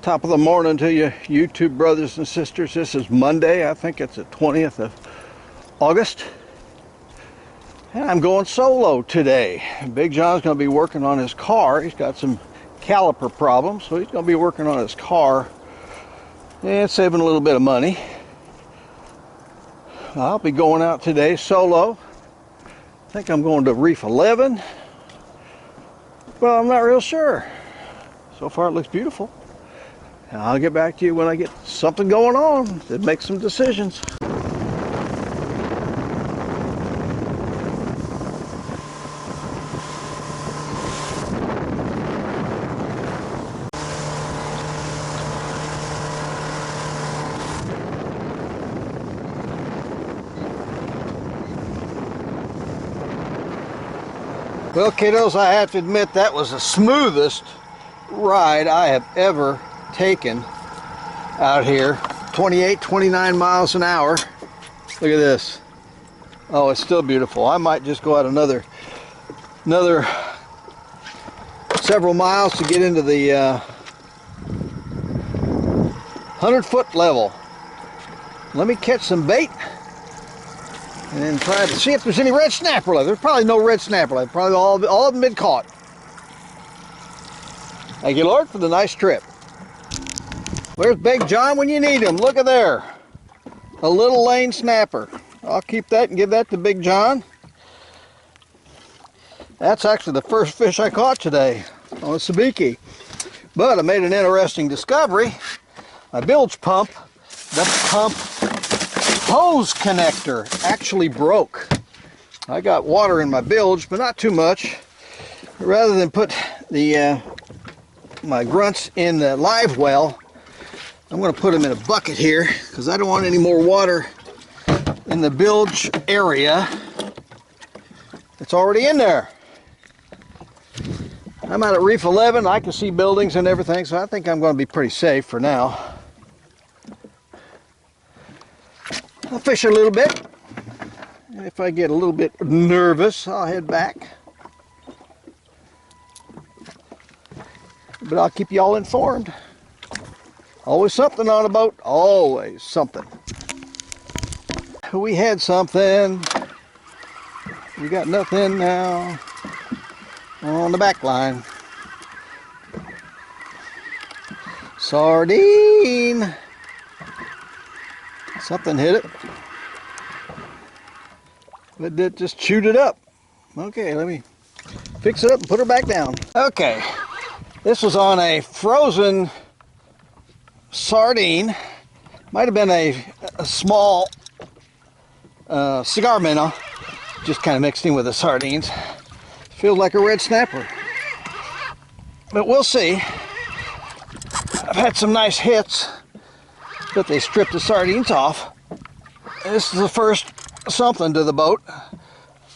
Top of the morning to you, YouTube brothers and sisters. This is Monday. I think it's the 20th of August. And I'm going solo today. Big John's going to be working on his car. He's got some caliper problems, so he's going to be working on his car and saving a little bit of money. I'll be going out today solo. I think I'm going to Reef 11. Well, I'm not real sure. So far it looks beautiful. I'll get back to you when I get something going on to make some decisions. Well, kiddos, I have to admit that was the smoothest ride I have ever taken out here. 28, 29 miles an hour. Look at this. Oh, it's still beautiful. I might just go out another several miles to get into the 100-foot level. Let me catch some bait and then try to see if there's any red snapper left. There's probably no red snapper left. Probably all of them been caught. Thank you, Lord, for the nice trip. Where's Big John when you need him? Look at there. A little lane snapper. I'll keep that and give that to Big John. That's actually the first fish I caught today on a sabiki. But I made an interesting discovery. My bilge pump, the pump hose connector actually broke. I got water in my bilge, but not too much. Rather than put the my grunts in the live well, I'm going to put them in a bucket here because I don't want any more water in the bilge area. It's already in there. I'm out at Reef 11. I can see buildings and everything, so I think I'm going to be pretty safe for now. I'll fish a little bit. If I get a little bit nervous, I'll head back. But I'll keep you all informed. Always something on a boat. Always something. We had something. We got nothing now on the back line. Sardine. Something hit it. But it just chewed it up. Okay, let me fix it up and put her back down. Okay. This was on a frozen sardine. Might have been a small cigar minnow, just kind of mixed in with the sardines. Feels like a red snapper, but we'll see. I've had some nice hits, but they stripped the sardines off. This is the first something to the boat.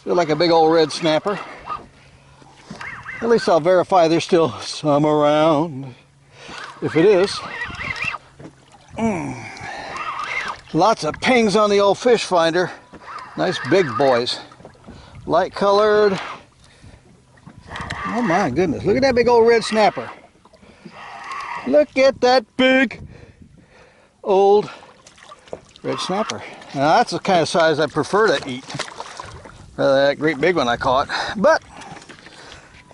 Feel like a big old red snapper. At least I'll verify there's still some around. If it is. Lots of pings on the old fish finder. Nice big boys. Light colored. Oh my goodness. Look at that big old red snapper. Look at that big old red snapper. Now that's the kind of size I prefer to eat. Rather than that great big one I caught. But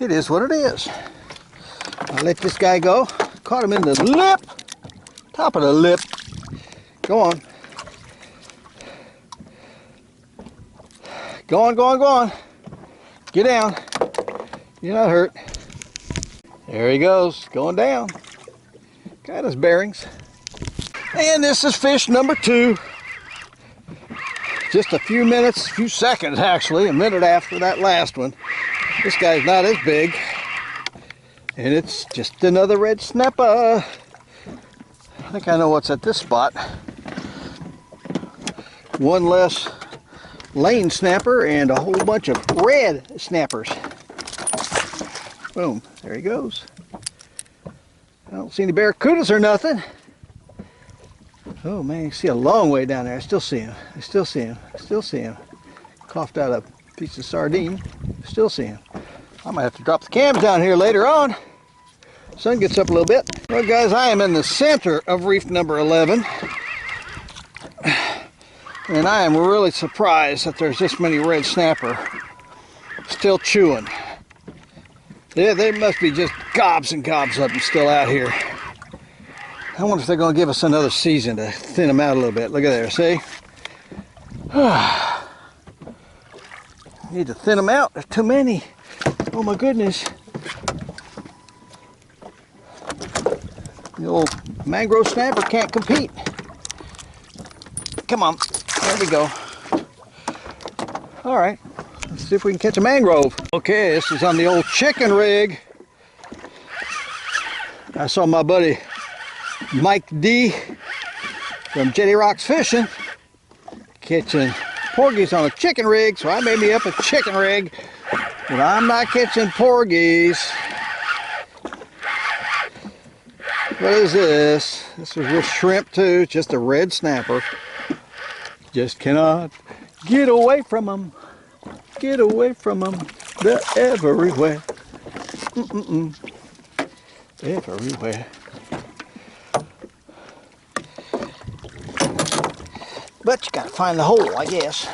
it is what it is. I'll let this guy go. Caught him in the lip. Top of the lip. Go on. Go on, go on, go on. Get down. You're not hurt. There he goes. Going down. Got his bearings. And this is fish number 2. Just a few minutes, a few seconds actually, a minute after that last one. This guy's not as big. And it's just another red snapper. I think I know what's at this spot. One less lane snapper and a whole bunch of red snappers. Boom, there he goes. I don't see any barracudas or nothing. Oh man, you see a long way down there. I still see him. I still see him. I still see him. Coughed out a piece of sardine. Still see him. I might have to drop the cams down here later on. Sun gets up a little bit. Well, guys, I am in the center of reef number 11. And I am really surprised that there's this many red snapper still chewing. Yeah, they must be just gobs and gobs of them still out here. I wonder if they're going to give us another season to thin them out a little bit. Look at there, see? Need to thin them out. There's too many. Oh my goodness. The old mangrove snapper can't compete. Come on. There we go. All right. Let's see if we can catch a mangrove. Okay, this is on the old chicken rig. I saw my buddy Mike D from Jetty Rocks Fishing catching porgies on a chicken rig, so I made me up a chicken rig, but I'm not catching porgies. What is this? This is with shrimp too, just a red snapper. Just cannot get away from them. Get away from them. They're everywhere. Everywhere. But you gotta find the hole, I guess.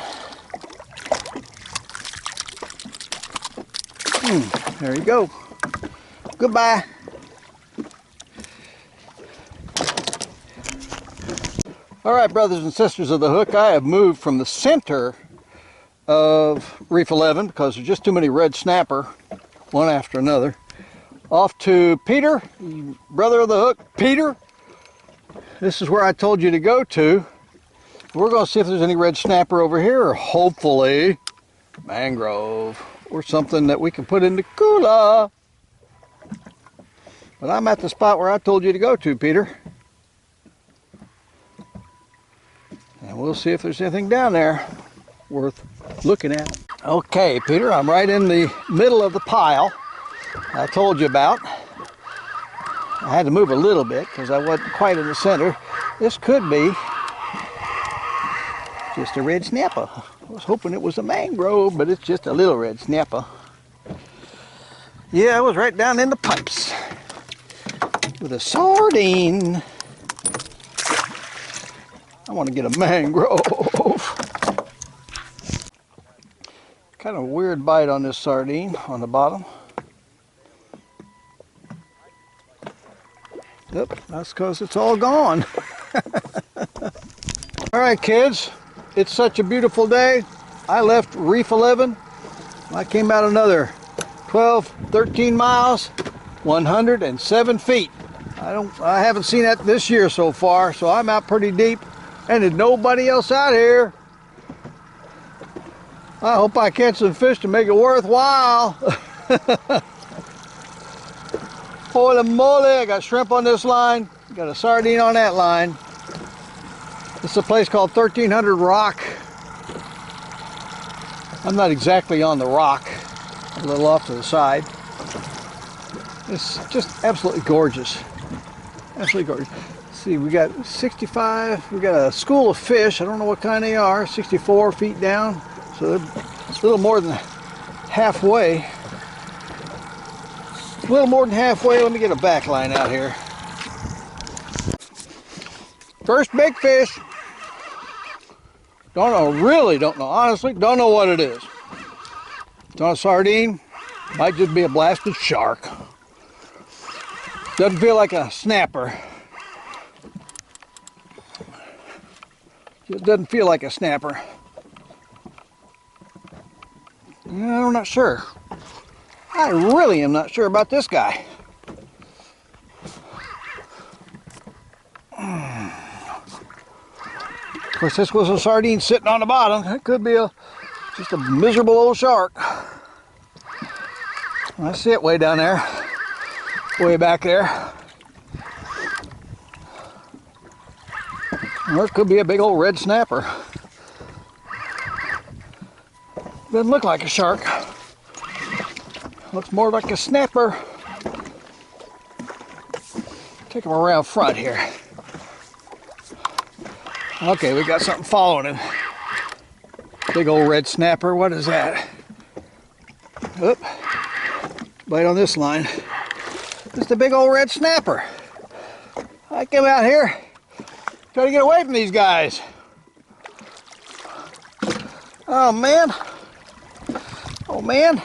There you go. Goodbye. All right, brothers and sisters of the hook, I have moved from the center of Reef 11 because there's just too many red snapper, one after another, off to Peter, brother of the hook, Peter. This is where I told you to go to. We're going to see if there's any red snapper over here, or hopefully mangrove or something that we can put in the cooler. But I'm at the spot where I told you to go to, Peter. And we'll see if there's anything down there worth looking at. Okay, Peter, I'm right in the middle of the pile I told you about. I had to move a little bit because I wasn't quite in the center. This could be just a red snapper. I was hoping it was a mangrove, but it's just a little red snapper. Yeah, I was right down in the pipes with a sardine. I want to get a mangrove. Kind of weird bite on this sardine on the bottom. Yep, that's because it's all gone. All right, kids, it's such a beautiful day. I left Reef 11. I came out another 12, 13 miles, 107 feet. I haven't seen that this year so far, so I'm out pretty deep, and there's nobody else out here. I hope I catch some fish to make it worthwhile. Holy moly, I got shrimp on this line, got a sardine on that line. This is a place called 1300 Rock. I'm not exactly on the rock, a little off to the side. It's just absolutely gorgeous. Absolutely gorgeous. Let's see, we got 65, we got a school of fish. I don't know what kind they are, 64 feet down. So they're a little more than halfway. A little more than halfway. Let me get a back line out here. First big fish. Don't know, really don't know. Honestly, don't know what it is. It's not a sardine. Might just be a blasted shark. Doesn't feel like a snapper. It doesn't feel like a snapper. I'm not sure. I really am not sure about this guy. Of course, this was a sardine sitting on the bottom. It could be just a miserable old shark. I see it way down there, way back there. Or it could be a big old red snapper. Doesn't look like a shark. Looks more like a snapper. Take him around front here. Okay, we got something following him. Big old red snapper. What is that? Oop. Bite on this line. It's the big old red snapper. I came out here, try to get away from these guys. Oh man. Oh man.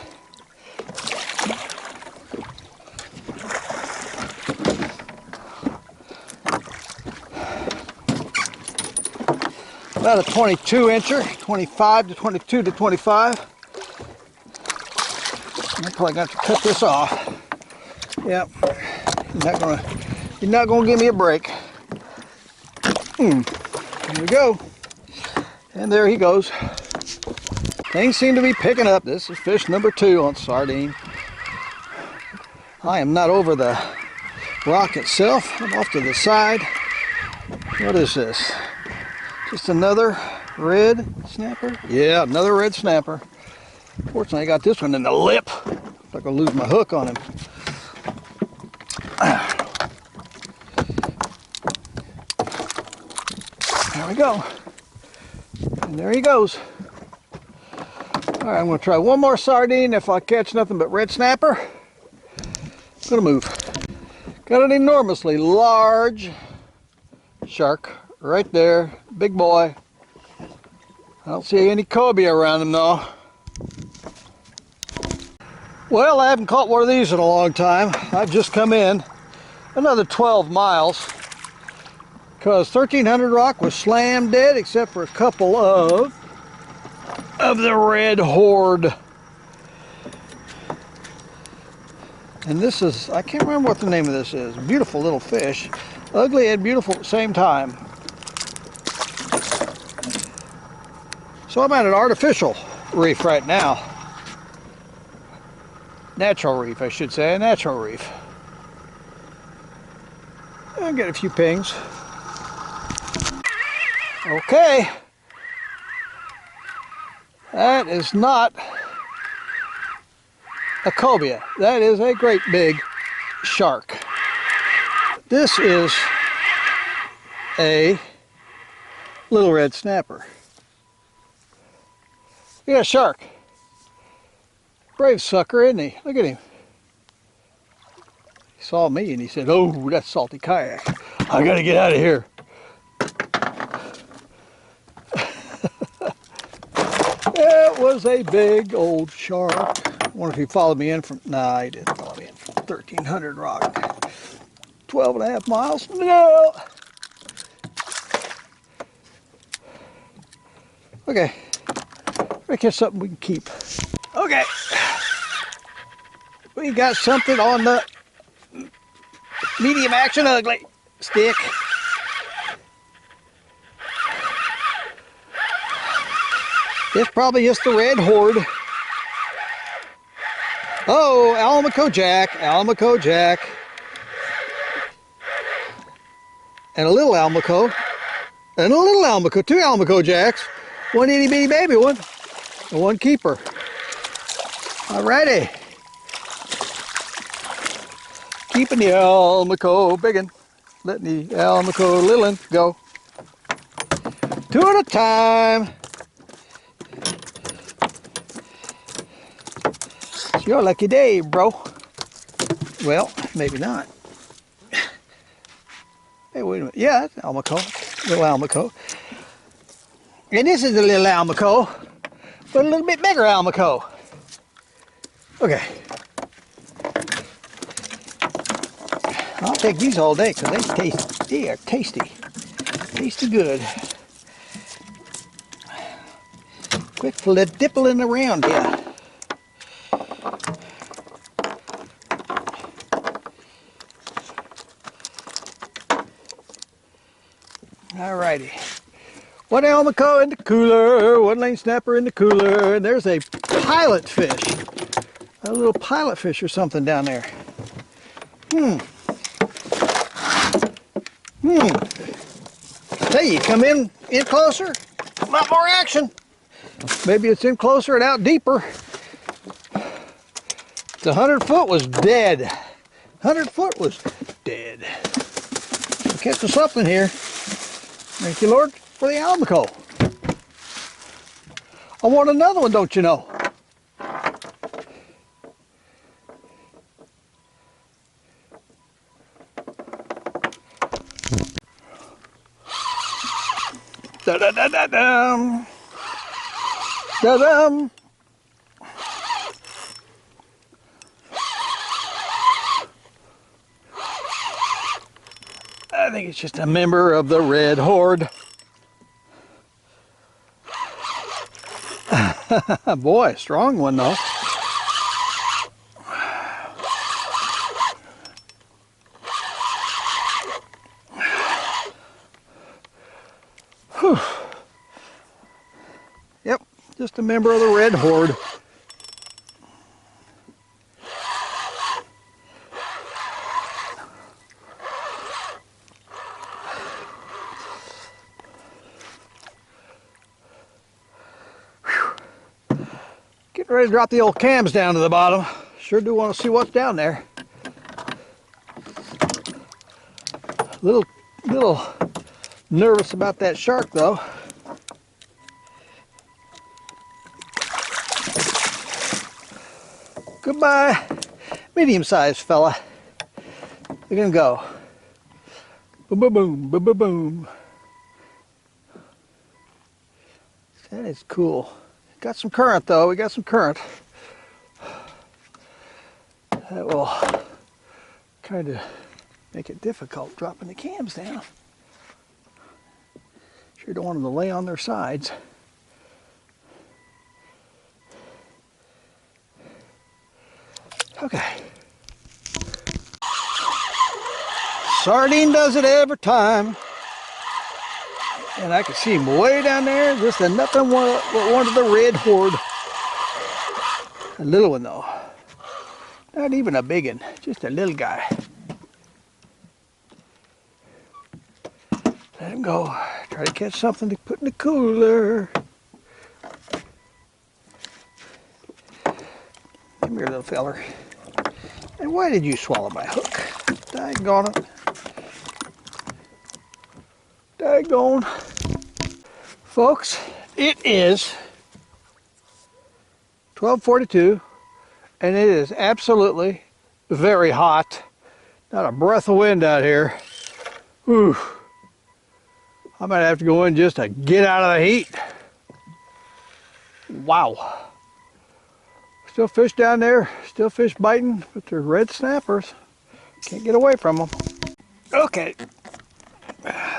About a 22 incher, 25 to 22 to 25. I'm probably going to cut this off. Yep. You're not gonna give me a break. Here we go. And there he goes. Things seem to be picking up. This is fish number 2 on sardine. I am not over the rock itself. I'm off to the side. What is this? Just another red snapper? Yeah, another red snapper. Fortunately, I got this one in the lip. I'm not gonna lose my hook on him. There we go. And there he goes. All right, I'm gonna try one more sardine. If I catch nothing but red snapper, I'm gonna move. Got an enormously large shark right there, big boy. I don't see any cobia around him though. Well, I haven't caught one of these in a long time. I've just come in another 12 miles because 1300 rock was slam dead except for a couple of the red horde. And this is, I can't remember what the name of this is. Beautiful little fish. Ugly and beautiful at the same time. So I'm at an artificial reef right now. Natural reef, I should say, a natural reef. I'll get a few pings. Okay. That is not a cobia. That is a great big shark. This is a little red snapper. Look at that shark. Brave sucker, isn't he? Look at him. He saw me and he said, "Oh, that's salty kayak. I gotta get out of here." It was a big old shark. I wonder if he followed me in from, nah, he didn't follow me in from 1300 rock. 12 and a half miles. No! Okay. Let's catch something we can keep. Okay. We got something on the medium action ugly stick. It's probably just the red horde. Oh, Almaco Jack, Almaco Jack. And a little Almaco. And a little Almaco, 2 Almaco Jacks. One itty bitty baby one. And 1 keeper. Alrighty. Keeping the Almaco biggin'. Letting the Almaco lillin' go. 2 at a time. It's your lucky day, bro. Well, maybe not. Hey, wait a minute. Yeah, that's Almaco. Little Almaco. And this is a little Almaco, but a little bit bigger Almaco. Okay. I'll take these all day because they are tasty. Tasty good. Quick dippling around here. Alrighty. 1 Almaco in the cooler, 1 lane snapper in the cooler, and there's a pilot fish. A little pilot fish or something down there. Hey, you come in closer, a lot more action. Maybe it's in closer and out deeper. The 100 foot was dead. 100 foot was dead. We're catching something here. Thank you, Lord, for the Almaco. I want another one, don't you know? Da-da-da-da-dum. Da-dum. I think it's just a member of the red horde. Boy, strong one though. Whew. Yep, just a member of the red horde. Getting ready to drop the old cams down to the bottom. Sure do want to see what's down there. Little nervous about that shark though. Goodbye, medium-sized fella. Look at him go. Boom, boom, boom, boom, boom, boom. That is cool. Got some current though, we got some current. That will kind of make it difficult dropping the cams down. Sure don't want them to lay on their sides. Okay. Sardine does it every time. And I can see him way down there, just a nothing one of the red horde. A little one though. Not even a big one, just a little guy. Let him go. Try to catch something to put in the cooler. Come here, little feller. And why did you swallow my hook? Daggone it. Daggone. Folks, it is 12:42 and it is absolutely very hot. Not a breath of wind out here. Whew. I might have to go in just to get out of the heat. Wow. Still fish down there, still fish biting, but they're red snappers. Can't get away from them. Okay,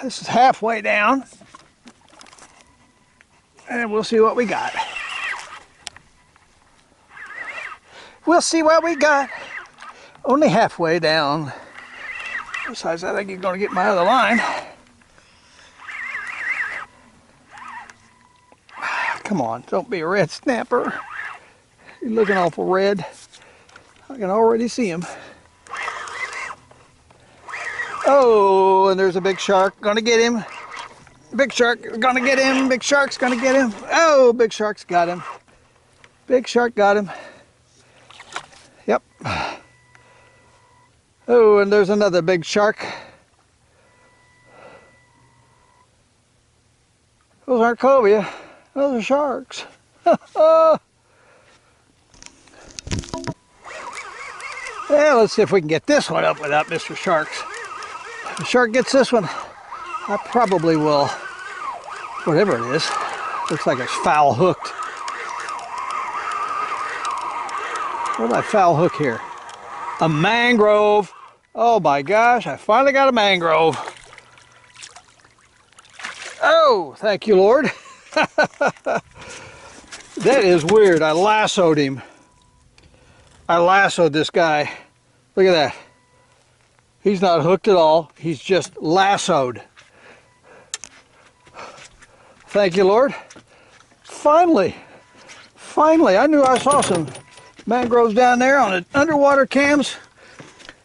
this is halfway down, and we'll see what we got. We'll see what we got. Only halfway down. Besides, I think you're going to get my other line. Come on, don't be a red snapper. You're looking awful red. I can already see him. Oh, and there's a big shark. Gonna get him. Big shark, gonna get him. Big shark's gonna get him. Oh, big shark's got him. Big shark got him. Yep. Oh, and there's another big shark. Those aren't cobia. Those are sharks. Yeah, let's see if we can get this one up without Mr. Sharks. If the shark gets this one, I probably will. Whatever it is. Looks like it's foul hooked. What did I foul hook here? A mangrove. Oh my gosh, I finally got a mangrove. Oh, thank you, Lord. That is weird. I lassoed him. I lassoed this guy. Look at that. He's not hooked at all. He's just lassoed. Thank you, Lord. Finally. Finally. I knew I saw some mangroves down there on the underwater cams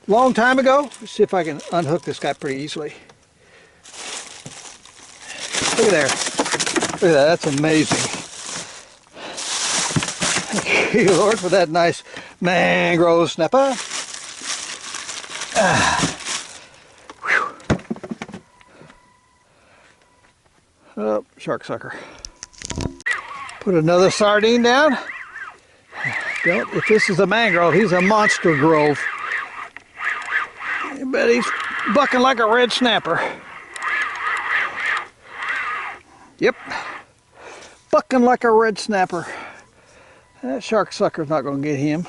a long time ago. Let's see if I can unhook this guy pretty easily. Look at there. Look at that. That's amazing. Thank you, Lord, for that nice mangrove snapper. Oh, shark sucker. Put another sardine down. If this is a mangrove, he's a monster grove. I bet he's bucking like a red snapper. Yep. Bucking like a red snapper. That shark sucker's not going to get him.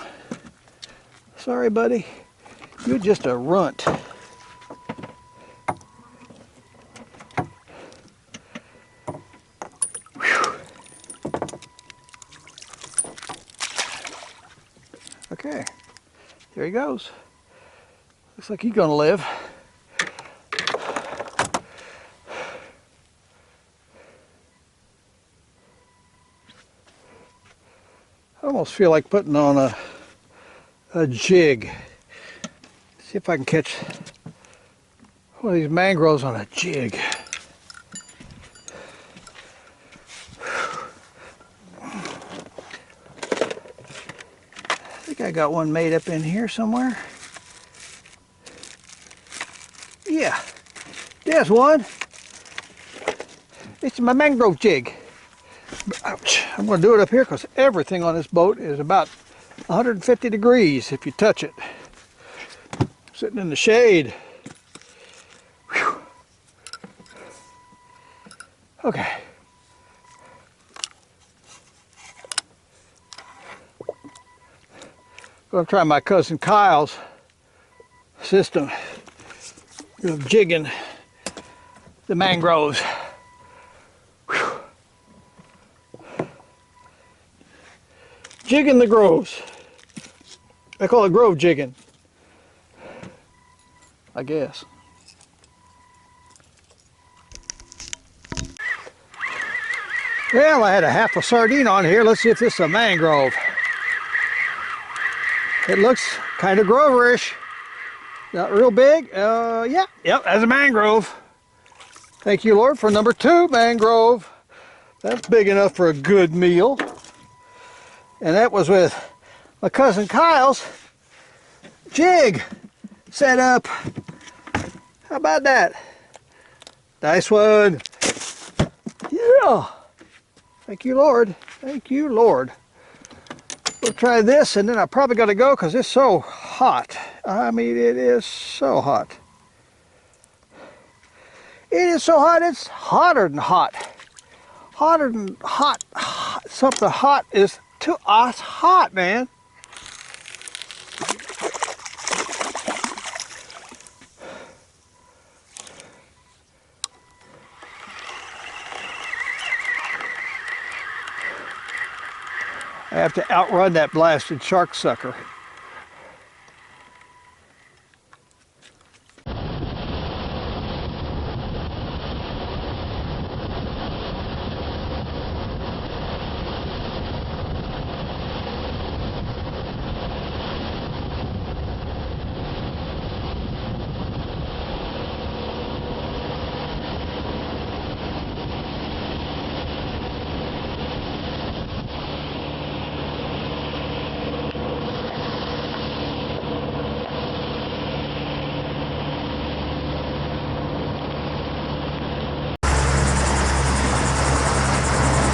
Sorry, buddy. You're just a runt. Whew. Okay. There he goes. Looks like he's going to live. I almost feel like putting on a jig. See if I can catch one of these mangroves on a jig. I think I got one made up in here somewhere. Yeah, there's one. It's my mangrove jig. Ouch. I'm going to do it up here because everything on this boat is about 150 degrees if you touch it. Sitting in the shade. Whew. Okay. Going to try my cousin Kyle's system of jigging the mangroves. Whew. Jigging the groves. I call it grove jigging, I guess. Well, I had a half a sardine on here. Let's see if this is a mangrove. It looks kind of groverish. Not real big. Yep, that's a mangrove. Thank you, Lord, for number 2 mangrove. That's big enough for a good meal. And that was with my cousin Kyle's jig set up. How about that? Nice one. Yeah. Thank you, Lord. Thank you, Lord. We'll try this, and then I probably got to go because it's so hot. I mean, it is so hot. It is so hot, it's hotter than hot. Hotter than hot. Something hot is to us hot, man. I have to outrun that blasted shark sucker.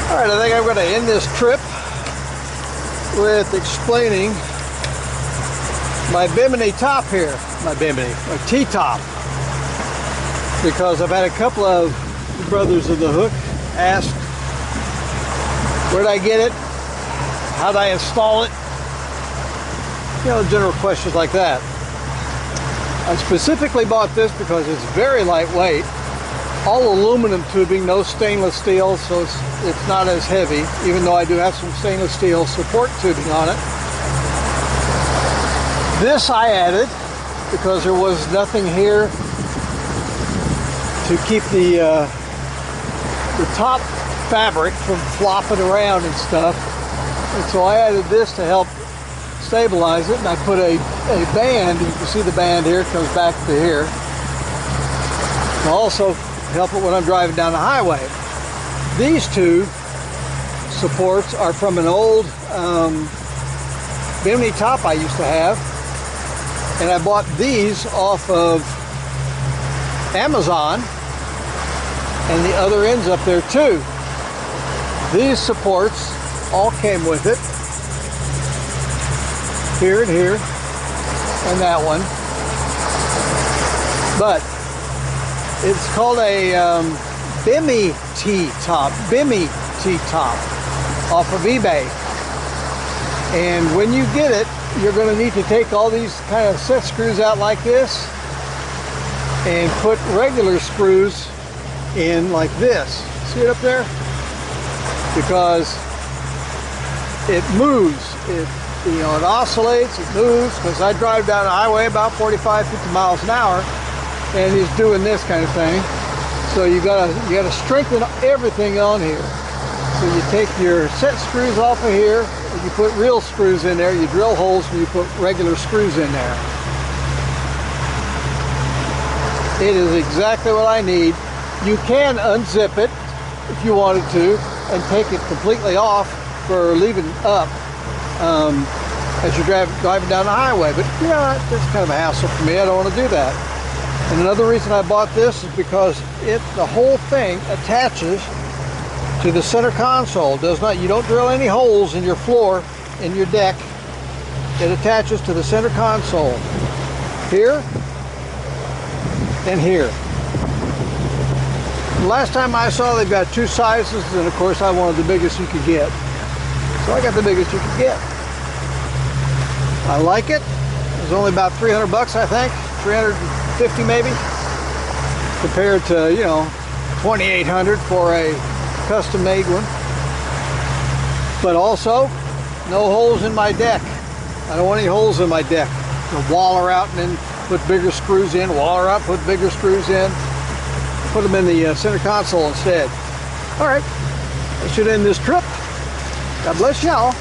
Alright, I think I'm going to end this trip with explaining my Bimini top here. My T-top. Because I've had a couple of brothers of the hook ask where'd I get it, how'd I install it, you know, general questions like that. I specifically bought this because it's very lightweight. All aluminum tubing, no stainless steel, so it's not as heavy, even though I do have some stainless steel support tubing on it. This I added because there was nothing here to keep the top fabric from flopping around and stuff. And so I added this to help stabilize it, and I put a band. You can see the band here, it comes back to here. And also help it when I'm driving down the highway. These two supports are from an old Bimini top I used to have, and I bought these off of Amazon, and the other end's up there too. These supports all came with it, here and here, and that one. But it's called a Bimini T-top, Bimini T-top off of eBay. And when you get it, you're going to need to take all these kind of set screws out like this and put regular screws in like this. See it up there? Because it moves. It oscillates, it moves, because I drive down the highway about 45, 50 miles an hour, and it's doing this kind of thing. So you gotta strengthen everything on here. So you take your set screws off of here, and you put real screws in there, you drill holes, and you put regular screws in there. It is exactly what I need. You can unzip it if you wanted to, and take it completely off for leaving up as you're driving down the highway. But yeah, that's kind of a hassle for me. I don't want to do that. And another reason I bought this is because the whole thing attaches to the center console. You don't drill any holes in your floor, in your deck. It attaches to the center console. Here and here. Last time I saw, they've got two sizes, and of course I wanted the biggest you could get. So I got the biggest you could get. I like it. It was only about 300 bucks, I think. 350 maybe. Compared to, 2,800 for a custom-made one. But also, no holes in my deck. I don't want any holes in my deck. To wall her out and then put bigger screws in, wall her out, put bigger screws in. Put them in the center console instead. All right, that should end this trip. God bless y'all.